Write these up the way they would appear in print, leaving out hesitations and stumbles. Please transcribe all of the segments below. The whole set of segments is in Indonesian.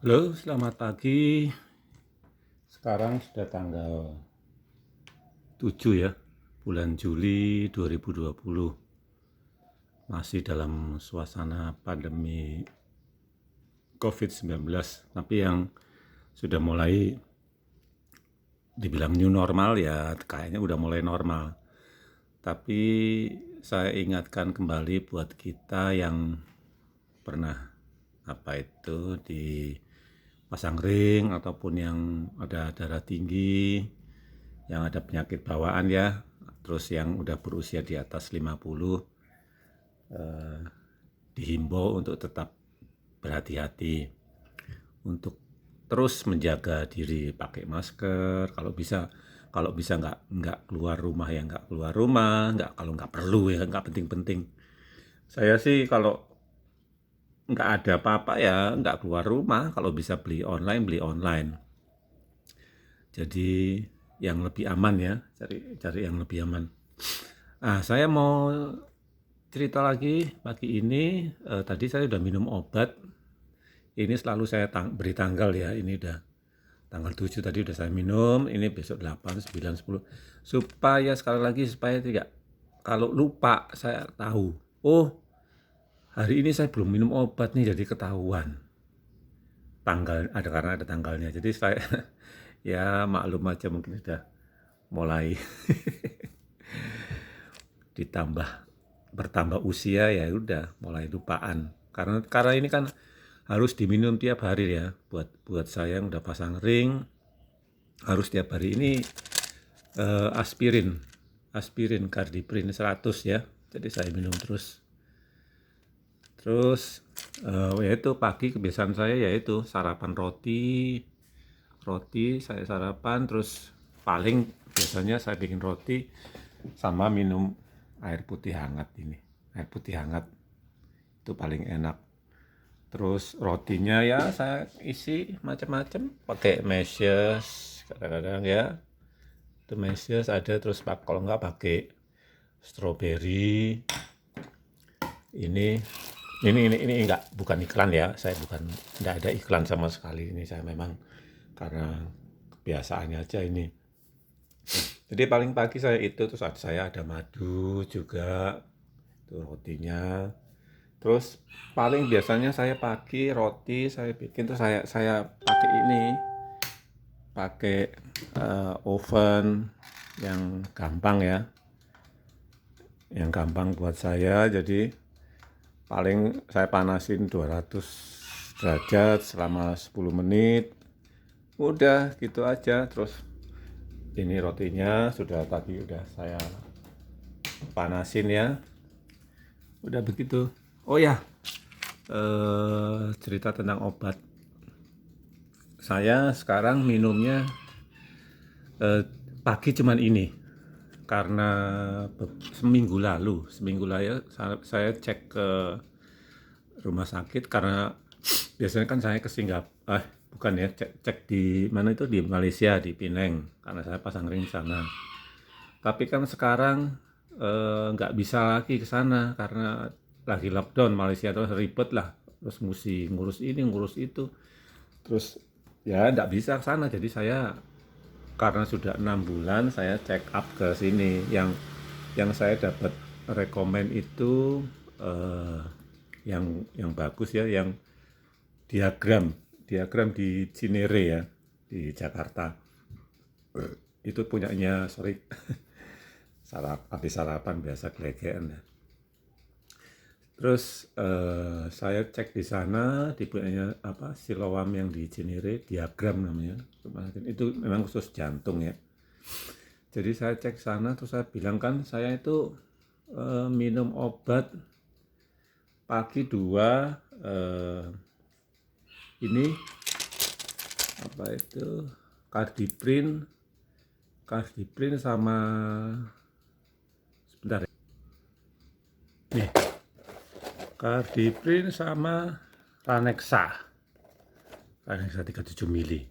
Halo, selamat pagi. Sekarang sudah tanggal 7 ya, bulan Juli 2020. Masih dalam suasana pandemi COVID-19, tapi yang sudah mulai dibilang new normal ya kayaknya udah mulai normal. Tapi saya ingatkan kembali buat kita yang pernah di pasang ring ataupun yang ada darah tinggi, yang ada penyakit bawaan ya, terus yang udah berusia di atas 50, dihimbau untuk tetap berhati-hati, untuk terus menjaga diri, pakai masker, kalau bisa nggak keluar rumah ya nggak keluar rumah, nggak kalau nggak perlu ya nggak penting-penting. Saya sih kalau nggak ada apa-apa ya nggak keluar rumah, kalau bisa beli online. Jadi yang lebih aman ya, cari yang lebih aman. Saya mau cerita lagi pagi ini. Tadi saya udah minum obat. Ini selalu saya beri tanggal ya. Ini udah tanggal 7 tadi udah saya minum. Ini besok 8, 9, 10. Supaya sekali lagi supaya tidak, kalau lupa saya tahu. Oh, hari ini saya belum minum obat nih, jadi ketahuan tanggal ada karena ada tanggalnya. Jadi saya ya maklum aja, mungkin sudah mulai ditambah bertambah usia ya udah mulai lupaan. Karena ini kan harus diminum tiap hari ya. Buat saya yang udah pasang ring, harus tiap hari ini aspirin, aspirin Cardiprin 100 ya. Jadi saya minum terus. Terus yaitu pagi kebiasaan saya yaitu sarapan roti. Roti saya sarapan, terus paling biasanya saya bikin roti sama minum air putih hangat ini. Air putih hangat itu paling enak. Terus rotinya ya saya isi macam-macam, pakai meshes kadang-kadang ya. Itu meshes ada, terus kalau nggak pakai strawberry. Ini ini enggak, bukan iklan ya. Saya bukan, enggak ada iklan sama sekali. Ini saya memang karena kebiasaannya aja ini. Jadi paling pagi saya itu, terus saya ada madu juga, itu rotinya. Terus paling biasanya saya pagi roti saya bikin, terus saya pakai ini, pakai oven yang gampang ya, yang gampang buat saya. Jadi paling saya panasin 200 derajat selama 10 menit. Udah gitu aja. Terus ini rotinya sudah tadi udah saya panasin ya. Udah begitu. Oh ya, cerita tentang obat. Saya sekarang minumnya pagi cuman ini. Karena seminggu lalu saya cek ke rumah sakit, karena biasanya kan saya ke Singapura, bukan ya, cek di mana itu, di Malaysia, di Penang, karena saya pasang ring sana. Tapi kan sekarang nggak bisa lagi ke sana karena lagi lockdown Malaysia, terus ribet lah, terus mesti ngurus ini ngurus itu, terus ya nggak bisa ke sana. Jadi saya, karena sudah 6 bulan saya check up ke sini, yang saya dapat rekomen itu yang bagus ya, yang diagram diagram di Cinere ya, di Jakarta. Itu punyanya, sorry, habis sarapan biasa kelegean ya. Terus saya cek di sana, di punyanya Siloam yang di Cinere, diagram namanya. Itu memang khusus jantung ya. Jadi saya cek sana, terus saya bilang kan saya itu minum obat pagi 2, ini apa itu, Cardiprin, sama, sebentar ya. Nih, Cardiprin sama Ranexa 37 mili.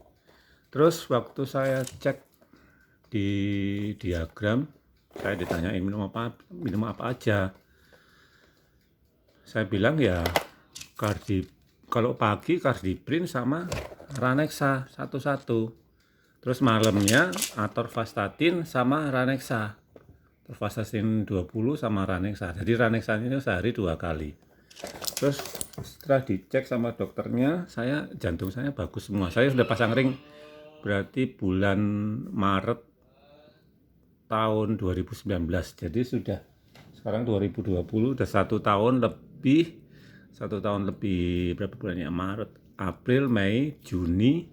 Terus waktu saya cek di diagram, saya ditanyain minum apa aja. Saya bilang ya Kalau pagi Cardiprin sama Ranexa satu-satu. Terus malamnya Atorvastatin sama Ranexa. Atorvastatin 20 sama Ranexa. Jadi Ranexa ini sehari 2 kali. Terus setelah dicek sama dokternya, jantung saya bagus semua. Saya sudah pasang ring berarti bulan Maret tahun 2019. Jadi sudah sekarang 2020, udah 1 tahun lebih berapa bulannya? Maret, April, Mei, Juni,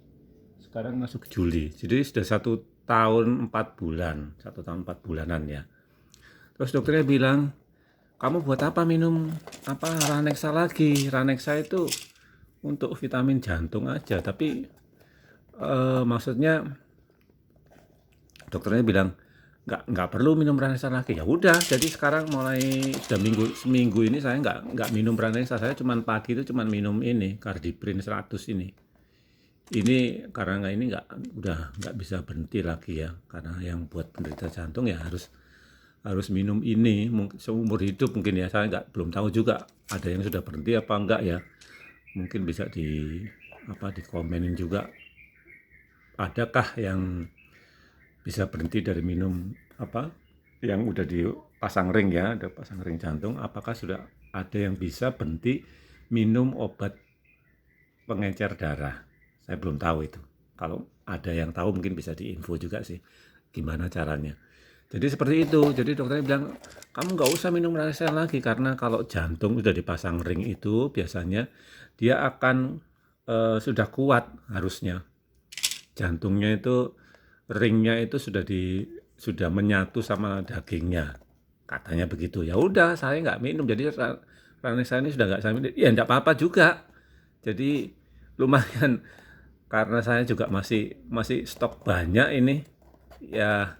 sekarang masuk Juli. Jadi sudah 1 tahun 4 bulan, 1 tahun 4 bulanan ya. Terus dokternya bilang, kamu buat apa minum Ranexa lagi? Ranexa itu untuk vitamin jantung aja, tapi maksudnya dokternya bilang nggak perlu minum Ranexa lagi. Ya udah, jadi sekarang mulai sudah seminggu ini saya nggak minum Ranexa. Saya pagi itu cuman minum ini Cardiprin 100 ini. Ini karena ini udah nggak bisa berhenti lagi ya, karena yang buat penderita jantung ya harus minum ini mungkin seumur hidup mungkin ya. Saya belum tahu juga ada yang sudah berhenti apa enggak ya. Mungkin bisa dikomenin juga. Adakah yang bisa berhenti dari minum yang udah dipasang ring ya, ada pasang ring jantung, apakah sudah ada yang bisa berhenti minum obat pengencer darah? Saya belum tahu itu. Kalau ada yang tahu mungkin bisa diinfo juga sih gimana caranya. Jadi seperti itu. Jadi dokternya bilang, kamu nggak usah minum Ranexa lagi, karena kalau jantung sudah dipasang ring itu biasanya dia akan sudah kuat harusnya. Jantungnya itu, ringnya itu sudah menyatu sama dagingnya, katanya begitu. Ya udah, saya nggak minum. Jadi Ranexa ini sudah nggak saya minum. Ya nggak apa-apa juga. Jadi lumayan, karena saya juga masih stok banyak ini. Ya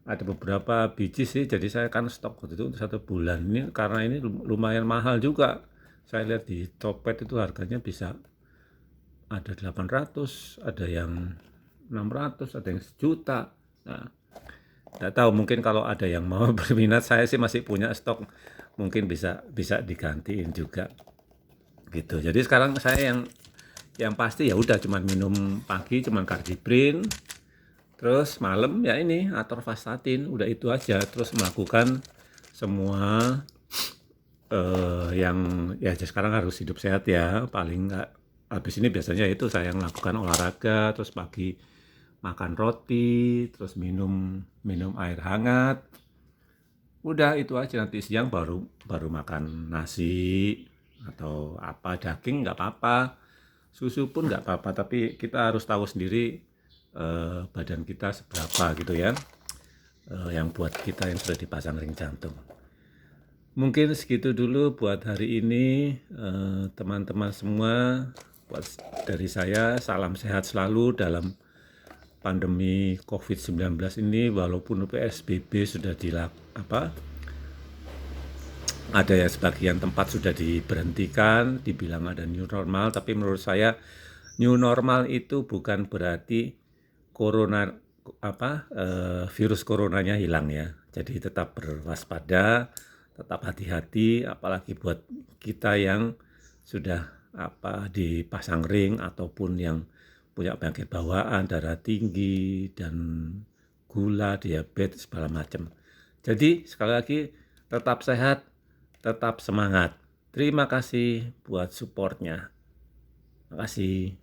ada beberapa biji sih, jadi saya kan stok waktu itu untuk 1 bulan. Ini karena ini lumayan mahal juga. Saya lihat di Topet itu harganya bisa ada 800, ada yang 600, ada yang 1 juta. Nah, tidak tahu, mungkin kalau ada yang mau berminat, saya sih masih punya stok, mungkin bisa digantiin juga gitu. Jadi sekarang saya yang pasti ya udah cuman minum pagi cuman Cardiprin, terus malam ya ini Atorvastatin, udah itu aja. Terus melakukan semua yang ya sekarang harus hidup sehat ya, paling nggak habis ini biasanya itu saya melakukan olahraga, terus pagi makan roti, terus minum air hangat. Udah itu aja, nanti siang baru makan nasi atau daging nggak apa-apa, susu pun nggak apa-apa, tapi kita harus tahu sendiri badan kita seberapa gitu ya, yang buat kita yang sudah dipasang ring jantung. Mungkin segitu dulu buat hari ini, teman-teman semua. Dari saya, salam sehat selalu dalam pandemi COVID-19 ini, walaupun PSBB sudah ada ya sebagian tempat sudah diberhentikan, dibilang ada new normal, tapi menurut saya new normal itu bukan berarti virus coronanya hilang ya. Jadi tetap berwaspada, tetap hati-hati, apalagi buat kita yang sudah dipasang ring ataupun yang punya penyakit bawaan, darah tinggi, dan gula, diabetes, segala macam. Jadi sekali lagi, tetap sehat, tetap semangat. Terima kasih buat supportnya. Terima kasih.